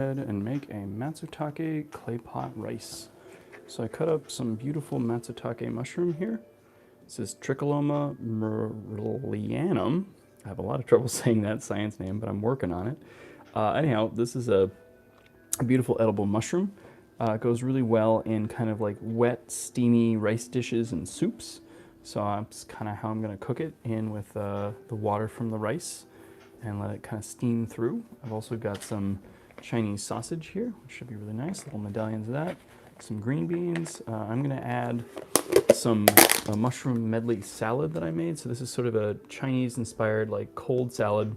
And make a Matsutake Claypot rice. So I cut up some beautiful Matsutake mushroom here. This is Tricholoma myrlianum. I have a lot of trouble saying that science name, but I'm working on it. Anyhow, this is a beautiful edible mushroom. It goes really well in kind of like wet, steamy rice dishes and soups. So that's kind of how I'm going to cook it in with the water from the rice and let it kind of steam through. I've also got some Chinese sausage here, which should be really nice. Little medallions of that. Some green beans. I'm going to add some mushroom medley salad that I made. So this is sort of a Chinese-inspired like cold salad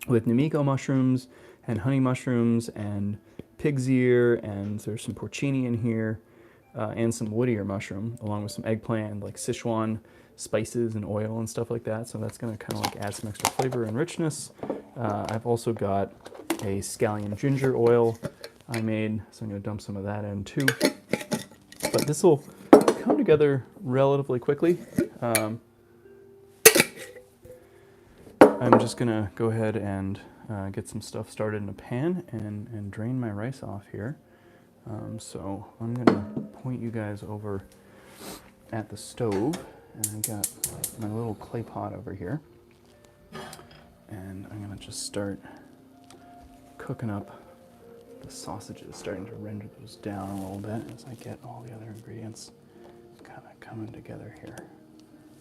with Namiko mushrooms and honey mushrooms and pig's ear, and there's some porcini in here, and some wood ear mushroom, along with some eggplant, like Sichuan spices and oil and stuff like that. So that's going to kind of like add some extra flavor and richness. I've also got a scallion ginger oil I made, so I'm going to dump some of that in too. But this will come together relatively quickly. I'm just going to go ahead and get some stuff started in a pan and drain my rice off here. So I'm going to point you guys over at the stove, and I got my little clay pot over here. And I'm going to just start cooking up the sausages, starting to render those down a little bit as I get all the other ingredients kind of coming together here.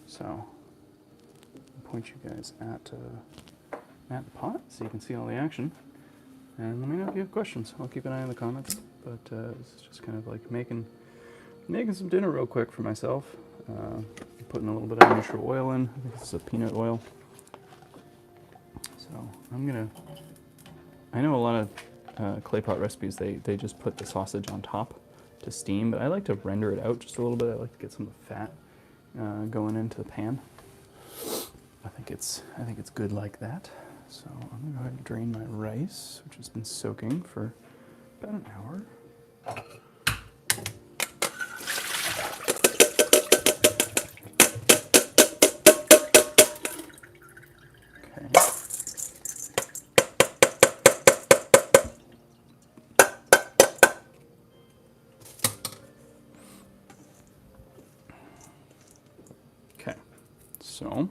So I'll point you guys at the pot so you can see all the action. And let me know if you have questions. I'll keep an eye on the comments. But this is just kind of like making some dinner real quick for myself. Putting a little bit of neutral oil in. I think this is a peanut oil. So I know a lot of clay pot recipes, they just put the sausage on top to steam, but I like to render it out just a little bit. I like to get some of the fat going into the pan. I think it's good like that. So I'm gonna go ahead and drain my rice, which has been soaking for about an hour. Okay, so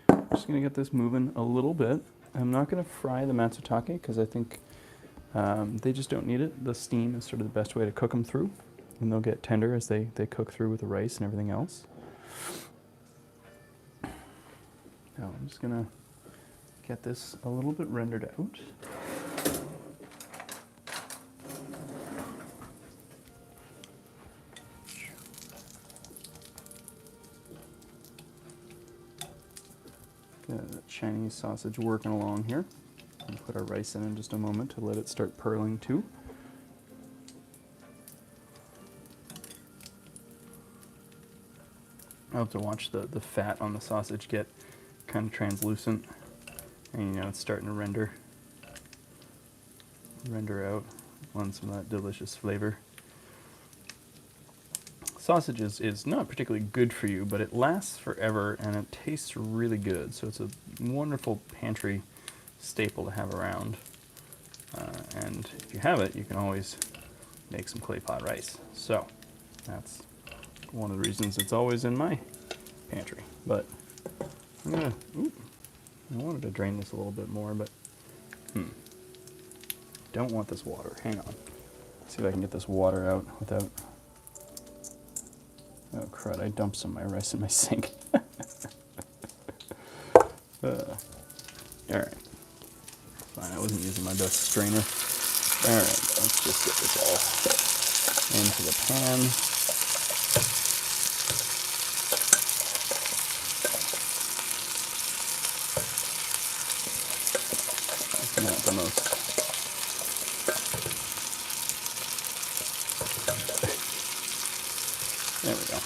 I'm just going to get this moving a little bit. I'm not going to fry the Matsutake because I think they just don't need it. The steam is sort of the best way to cook them through, and they'll get tender as they cook through with the rice and everything else. Now I'm just going to get this a little bit rendered out. Got the Chinese sausage working along here. We'll put our rice in just a moment to let it start purling too. I'll have to watch the fat on the sausage get kind of translucent, and it's starting to render out on some of that delicious flavor. Sausage is not particularly good for you, but it lasts forever and it tastes really good. So it's a wonderful pantry staple to have around. And if you have it, you can always make some clay pot rice. So that's one of the reasons it's always in my pantry. But I'm gonna, I wanted to drain this a little bit more, but don't want this water. Hang on. See if I can get this water out without. Oh crud, I dumped some of my rice in my sink. Alright. Fine, I wasn't using my best strainer. Alright, let's just get this all into the pan. That's not the most. There we go.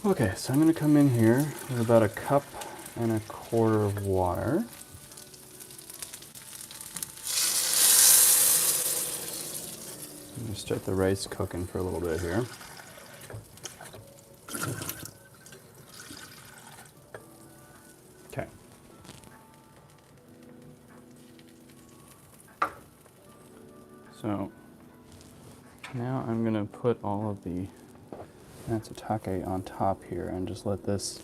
Okay, so I'm going to come in here with about 1.25 cups of water. I'm going to start the rice cooking for a little bit here. Okay. So now I'm going to put all of the Matsutake on top here and just let this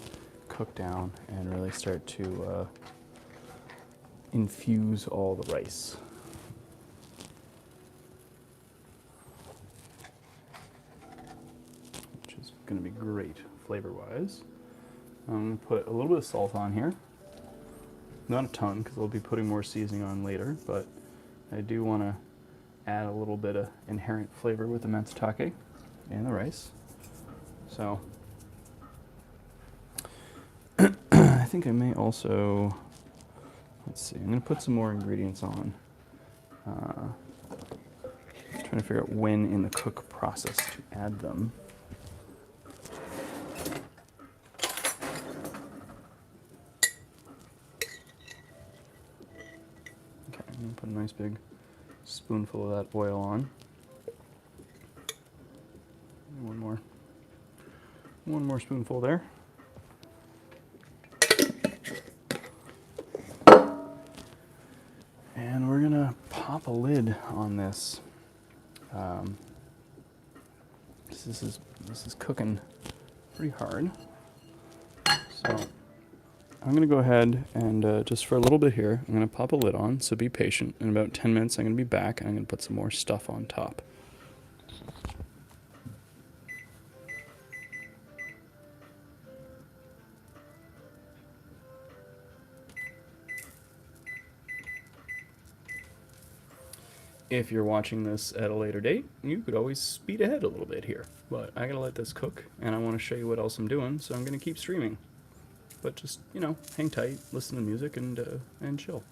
cook down and really start to infuse all the rice. Which is going to be great flavor-wise. I'm going to put a little bit of salt on here. Not a ton, because we'll be putting more seasoning on later, but I do want to add a little bit of inherent flavor with the Matsutake and the rice. So I think I may also, let's see, I'm going to put some more ingredients on. Trying to figure out when in the cook process to add them. Okay, I'm going to put a nice big spoonful of that oil on. One more spoonful there. And we're gonna pop a lid on this. This is cooking pretty hard. So I'm gonna go ahead and just for a little bit here, I'm gonna pop a lid on. So be patient. In about 10 minutes, I'm gonna be back, and I'm gonna put some more stuff on top. If you're watching this at a later date, you could always speed ahead a little bit here. But I gotta let this cook, and I want to show you what else I'm doing, so I'm gonna keep streaming. But just, you know, hang tight, listen to music, and chill.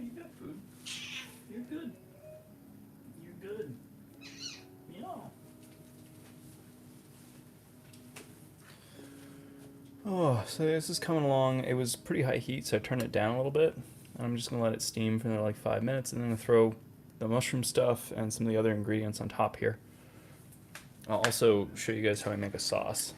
you got food. You're good. You're good. Yeah. Oh, so this is coming along. It was pretty high heat, so I turned it down a little bit. I'm just gonna let it steam for another like 5 minutes, and then I'm gonna throw the mushroom stuff and some of the other ingredients on top here. I'll also show you guys how I make a sauce.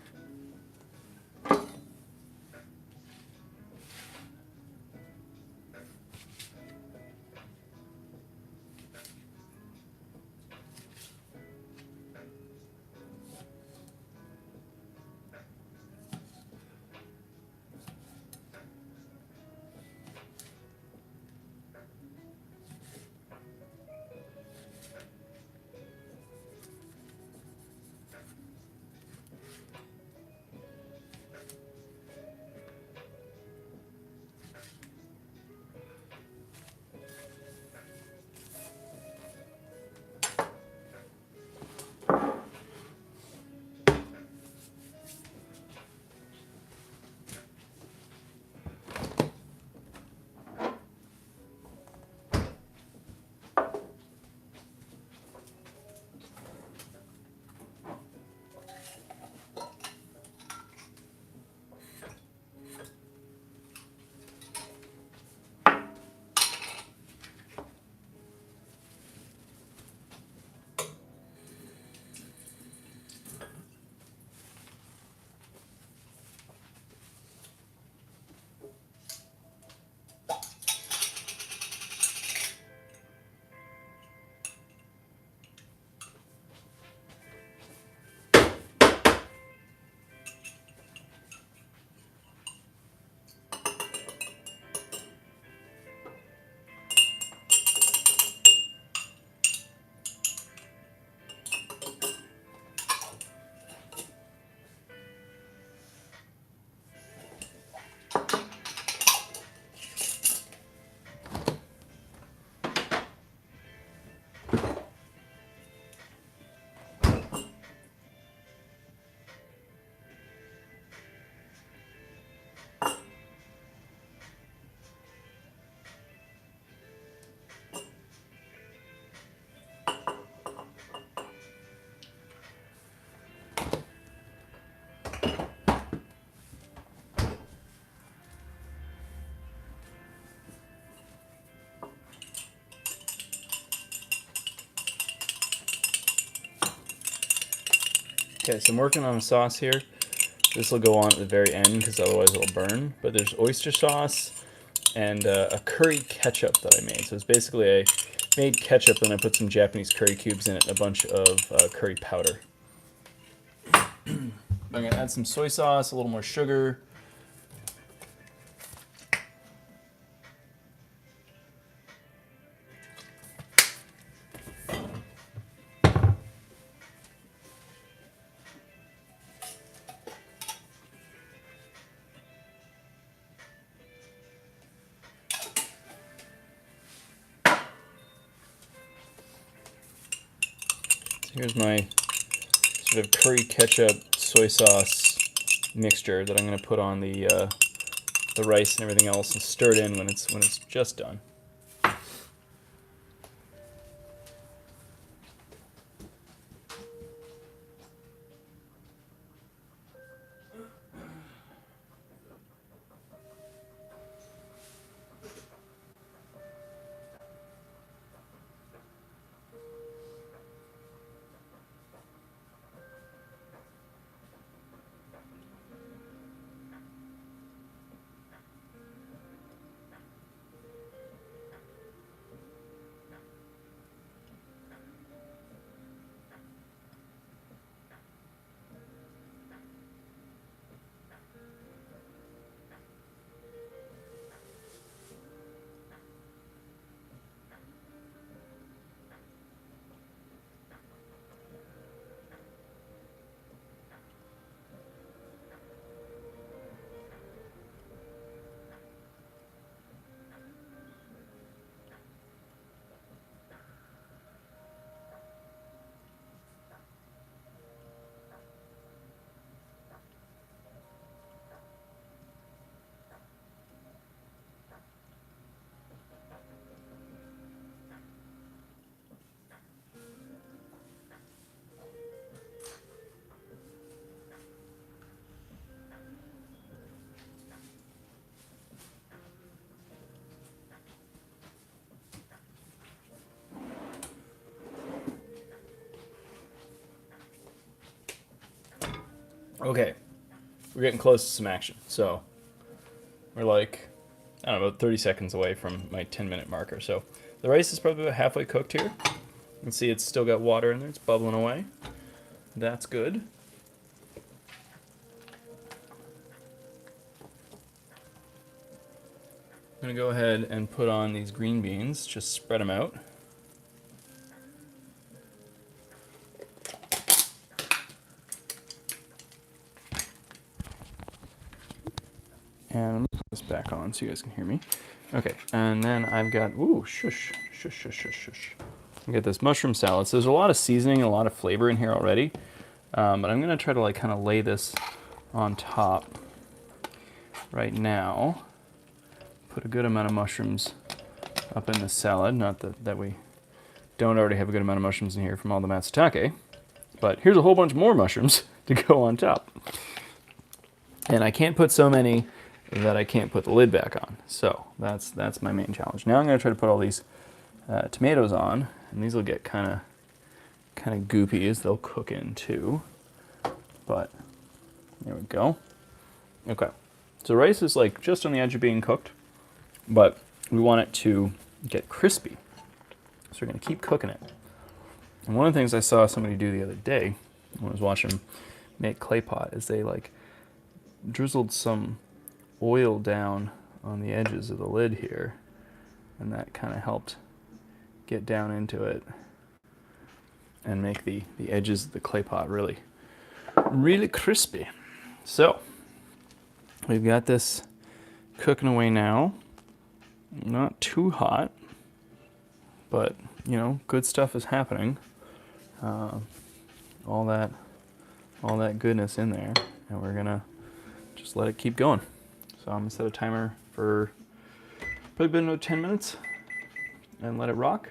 Okay, so I'm working on a sauce here. This will go on at the very end because otherwise it'll burn. But there's oyster sauce and a curry ketchup that I made. So it's basically I made ketchup and I put some Japanese curry cubes in it and a bunch of curry powder. I'm going to add some soy sauce, a little more sugar. Here's my sort of curry ketchup soy sauce mixture that I'm going to put on the rice and everything else and stir it in when it's just done. Okay, we're getting close to some action. So we're like, I don't know, about 30 seconds away from my 10-minute marker. So the rice is probably about halfway cooked here. You can see it's still got water in there. It's bubbling away. That's good. I'm going to go ahead and put on these green beans. Just spread them out. And let me put this back on so you guys can hear me. Okay, and then I've got, ooh, shush, shush, shush, shush, shush. I get this mushroom salad. So there's a lot of seasoning, a lot of flavor in here already. But I'm gonna try to like kind of lay this on top right now. Put a good amount of mushrooms up in the salad. Not that we don't already have a good amount of mushrooms in here from all the matsutake. But here's a whole bunch more mushrooms to go on top. And I can't put so many that I can't put the lid back on. So that's my main challenge. Now I'm going to try to put all these tomatoes on, and these will get kind of goopy as they'll cook in too. But there we go. Okay, so rice is like just on the edge of being cooked, but we want it to get crispy. So we're going to keep cooking it. And one of the things I saw somebody do the other day when I was watching them make Claypot is they like drizzled some oil down on the edges of the lid here, and that kind of helped get down into it and make the edges of the Claypot really crispy. So we've got this cooking away now. Not too hot, but you know, good stuff is happening. All that goodness in there, and we're gonna just let it keep going. So I'm gonna set a timer for probably been about 10 minutes and let it rock.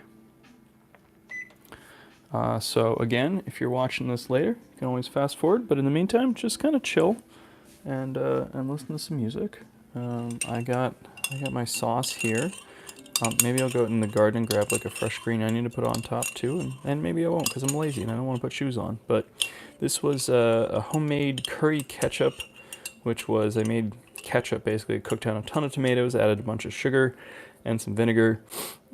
So again, if you're watching this later, you can always fast forward, but in the meantime, just kind of chill and listen to some music. I got my sauce here. Maybe I'll go out in the garden and grab like a fresh green onion to put on top too, and maybe I won't because I'm lazy and I don't want to put shoes on. But this was a homemade curry ketchup, which was, I made ketchup basically. I cooked down a ton of tomatoes, added a bunch of sugar and some vinegar,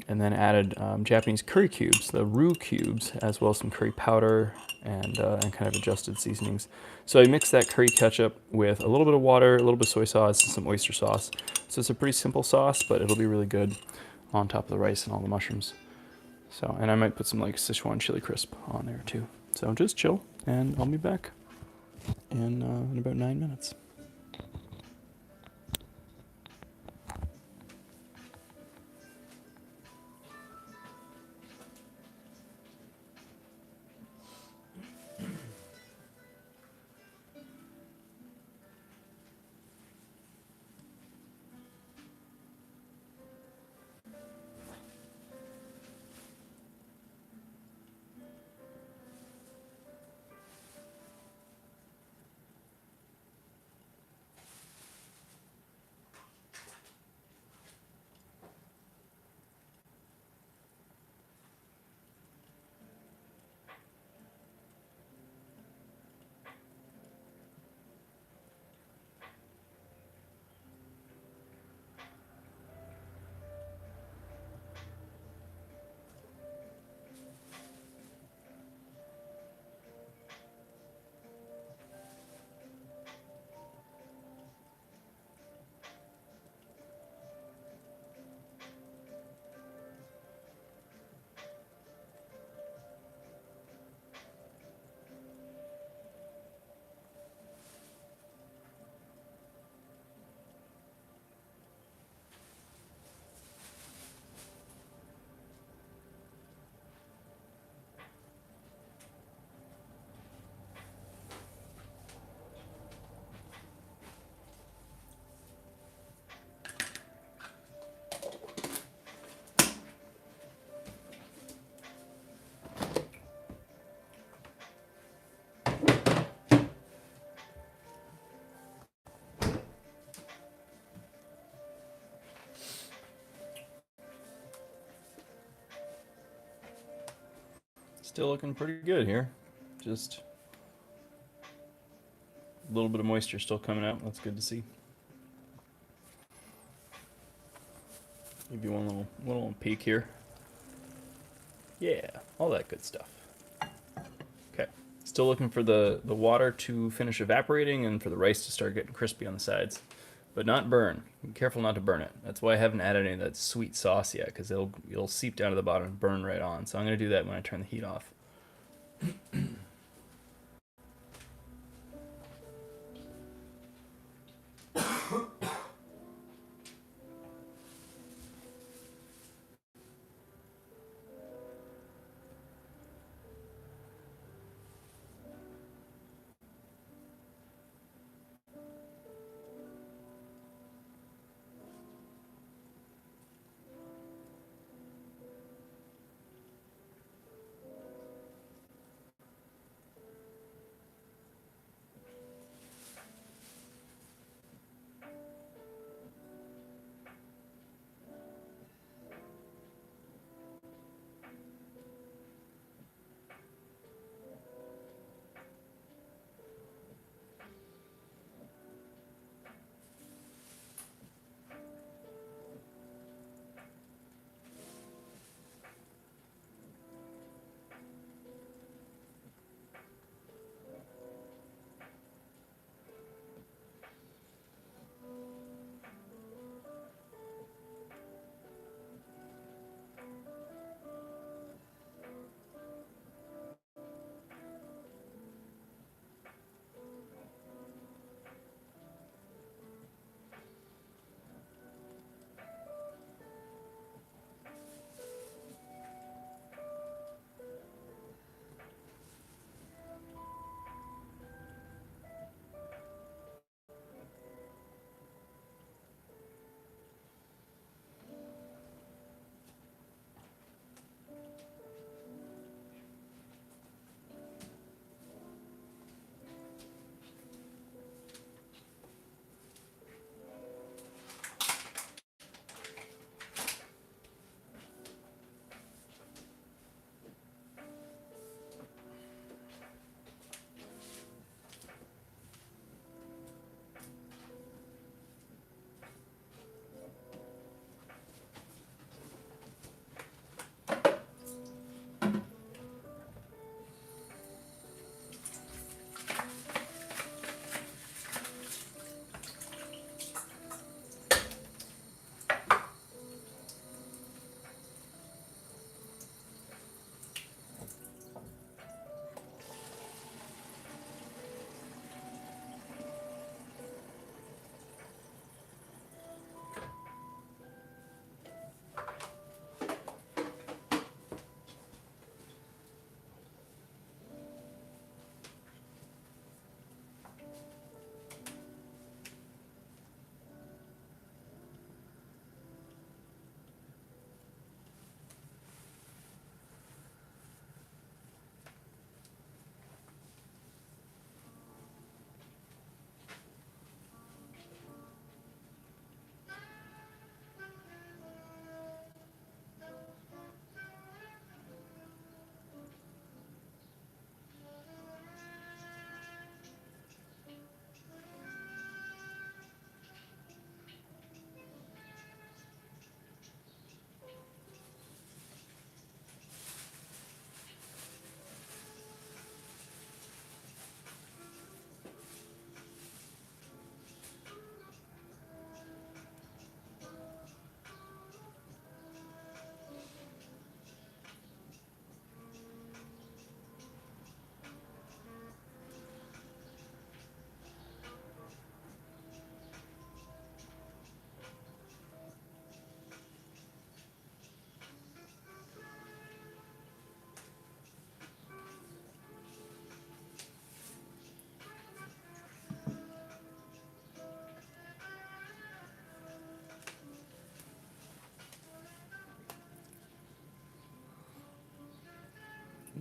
and then added Japanese curry cubes, the roux cubes, as well as some curry powder and kind of adjusted seasonings. So I mixed that curry ketchup with a little bit of water, a little bit of soy sauce, and some oyster sauce. So it's a pretty simple sauce, but it'll be really good on top of the rice and all the mushrooms. So, and I might put some like Sichuan chili crisp on there too. So just chill, and I'll be back in about 9 minutes. Still looking pretty good here. Just A little bit of moisture still coming out. That's good to see. Give you one little peek here. Yeah, all that good stuff. Okay, still looking for the water to finish evaporating and for the rice to start getting crispy on the sides, but not burn. Be careful not to burn it. That's why I haven't added any of that sweet sauce yet, because it'll seep down to the bottom and burn right on. So I'm gonna do that when I turn the heat off.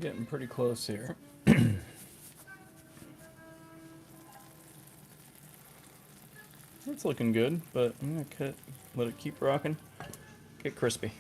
Getting pretty close here. It's looking good, but I'm gonna let it keep rocking. Get crispy.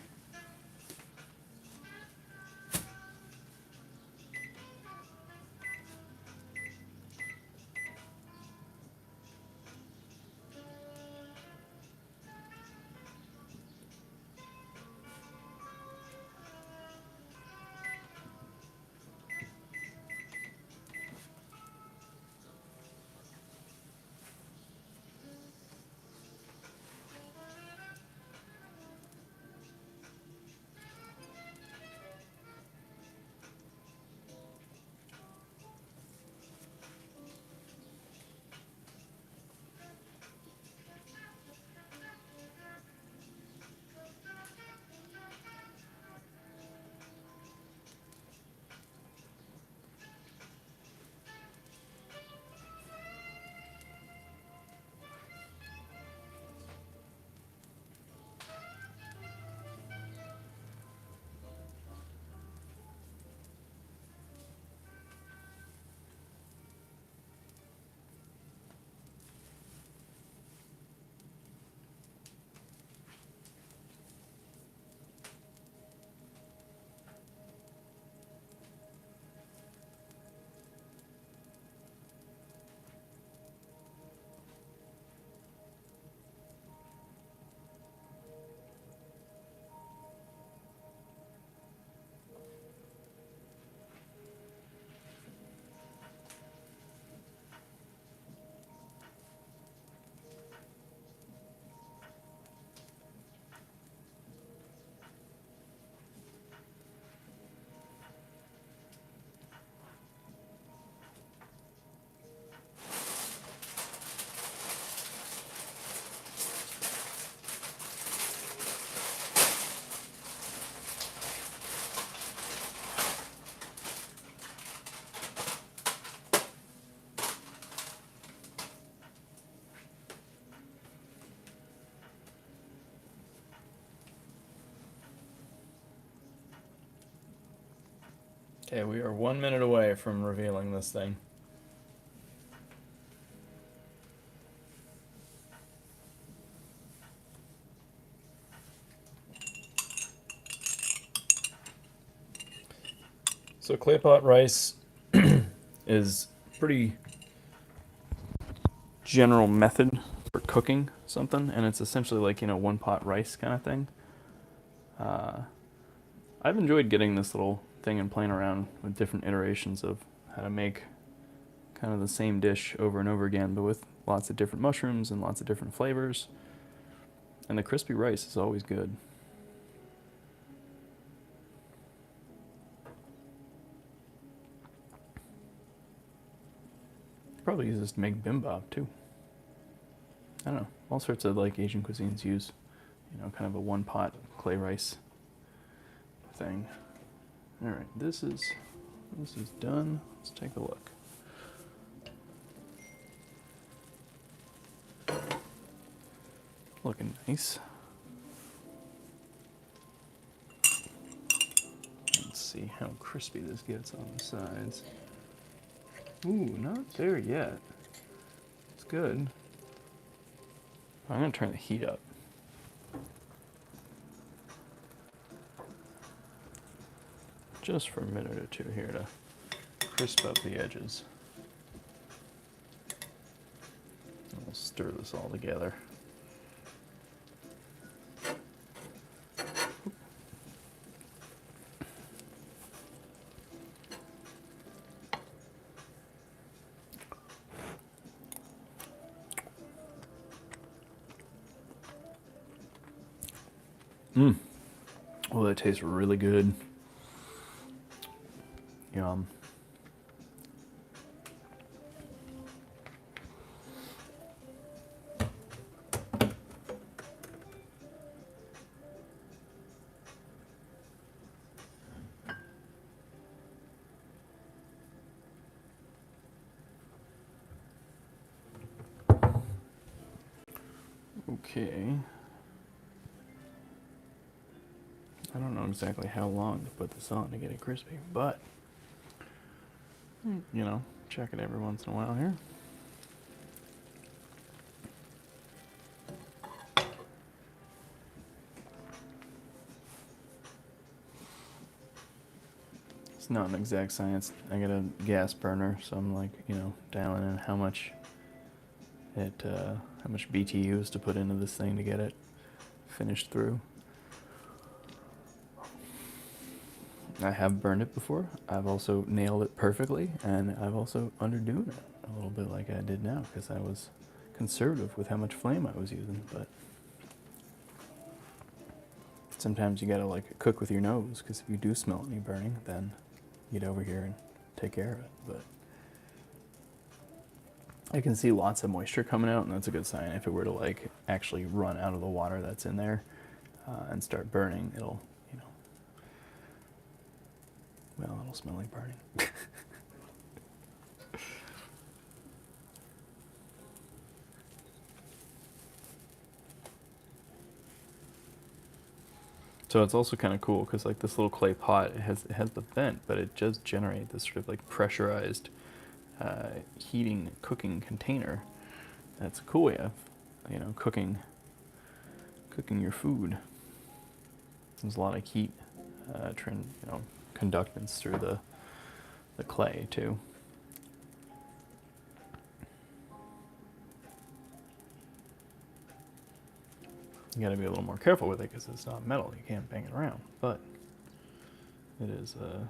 Okay, we are 1 minute away from revealing this thing. So Claypot rice is pretty general method for cooking something, and it's essentially like, one pot rice kind of thing. I've enjoyed getting this little thing and playing around with different iterations of how to make kind of the same dish over and over again, but with lots of different mushrooms and lots of different flavors. And the crispy rice is always good. Probably use this to make bibimbap too. I don't know. All sorts of like Asian cuisines use, kind of a one pot clay rice thing. All right, this is done. Let's take a look. Looking nice. Let's see how crispy this gets on the sides. Ooh, not there yet. It's good. I'm gonna turn the heat up. Just for a minute or two here to crisp up the edges. And we'll stir this all together. Oh, that tastes really good. Yum. Okay. I don't know exactly how long to put this on to get it crispy, but, check it every once in a while here. It's not an exact science. I got a gas burner, so I'm like, dialing in how much BTUs to put into this thing to get it finished through. I have burned it before. I've also nailed it perfectly, and I've also underdone it a little bit like I did now because I was conservative with how much flame I was using. But sometimes you gotta like cook with your nose, because if you do smell any burning, then get over here and take care of it. But I can see lots of moisture coming out, and that's a good sign. If it were to like actually run out of the water that's in there and start burning, it'll smell like burning. So it's also kind of cool because like this little clay pot, it has the vent, but it does generate this sort of like pressurized cooking container. That's a cool way of cooking your food. There's a lot of heat conductance through the clay too. You got to be a little more careful with it because it's not metal. You can't bang it around, but it is a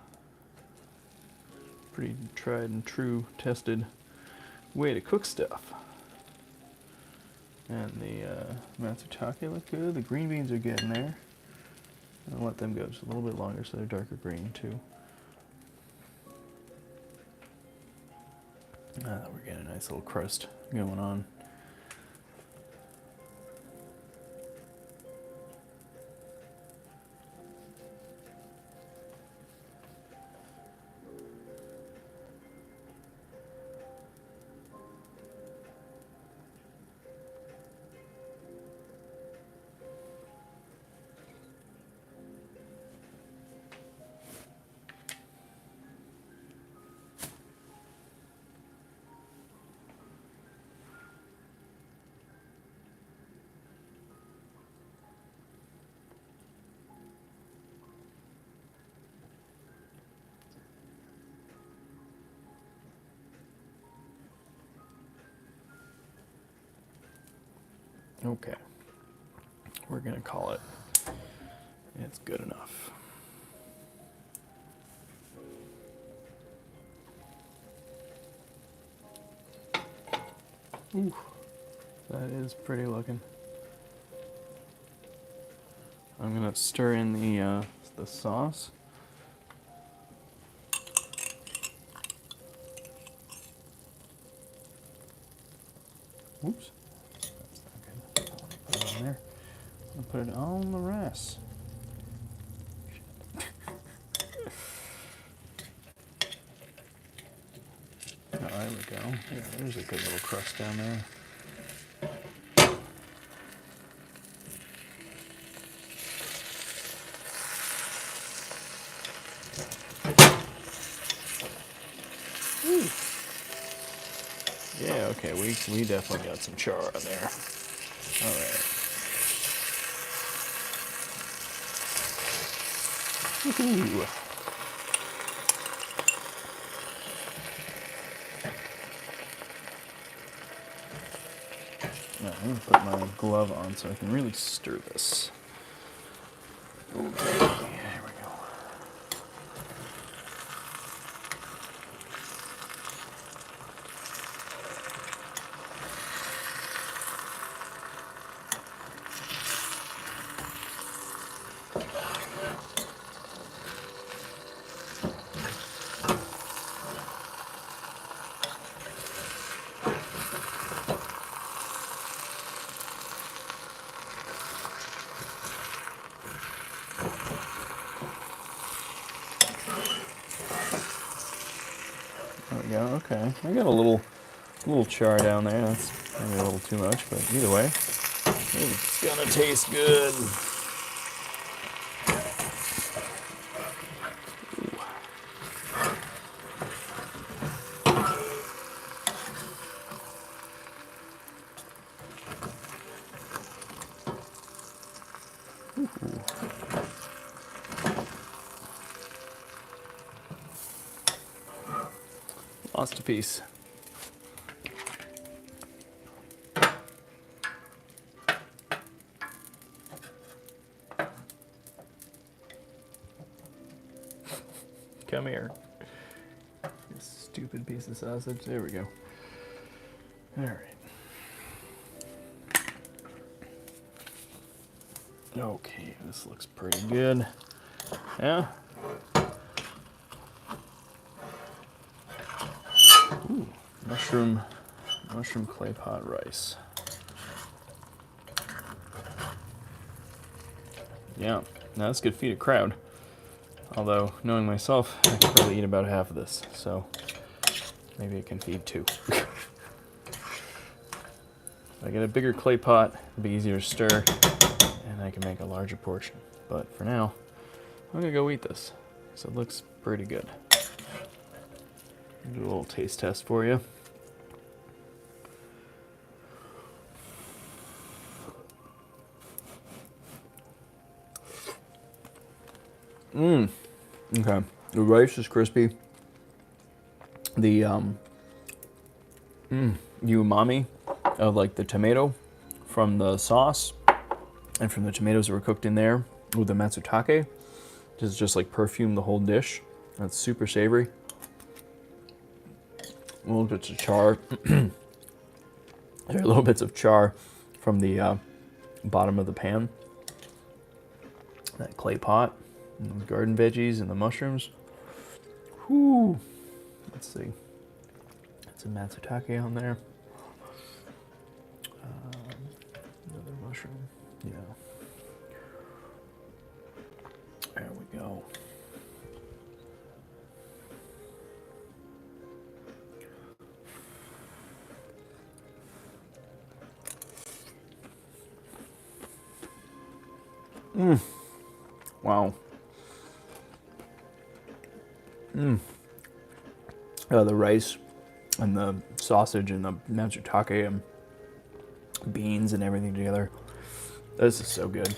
pretty tried and true, tested way to cook stuff. And the Matsutake look good. The green beans are getting there. I'll let them go just a little bit longer so they're darker green too. We're getting a nice little crust going on. Okay. We're gonna call it. It's good enough. Ooh, that is pretty looking. I'm gonna stir in the sauce. Oops, that's not good. Put it in there. I'm gonna put it on the rice. Oh, there we go. Yeah, there's a good little crust down there. Ooh. Yeah, okay, we definitely got some char in there. All right. Ooh. Now, I'm going to put my glove on so I can really stir this. Okay, there we go. There we go, okay. I got a little char down there. That's maybe a little too much, but either way, it's gonna taste good. Lost a piece. Come here. This stupid piece of sausage. There we go. All right. Okay, this looks pretty good. Yeah. Ooh, mushroom Claypot rice. Yeah, now this could feed a crowd. Although, knowing myself, I could probably eat about half of this, so maybe it can feed two. If I get a bigger clay pot, it'll be easier to stir, and I can make a larger portion. But for now, I'm gonna go eat this, because it looks pretty good. Do a little taste test for you. Okay. The rice is crispy. The umami of like the tomato from the sauce and from the tomatoes that were cooked in there with the matsutake just like perfume the whole dish. That's super savory. Little bits of char. Little bits of char from the bottom of the pan. That clay pot, and the garden veggies and the mushrooms. Whoo! Let's see. That's a matsutake on there. Another mushroom. Yeah. There we go. Wow. The rice and the sausage and the matsutake and beans and everything together. This is so good.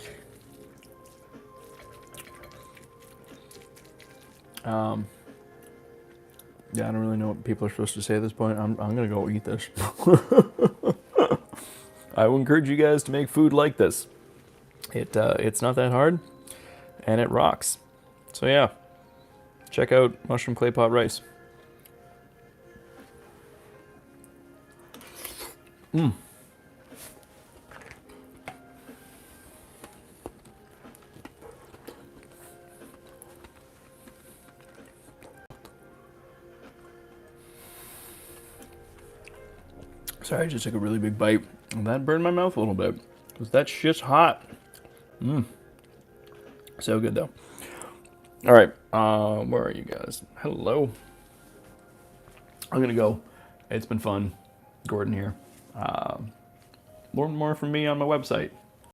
Yeah, I don't really know what people are supposed to say at this point. I'm gonna go eat this. I will encourage you guys to make food like this. It's not that hard, and it rocks. So yeah, check out mushroom clay pot rice. Sorry, I just took a really big bite. And that burned my mouth a little bit. Because that shit's hot. So good, though. All right. Where are you guys? Hello. I'm going to go. It's been fun. Gordon here. Learn more from me on my website.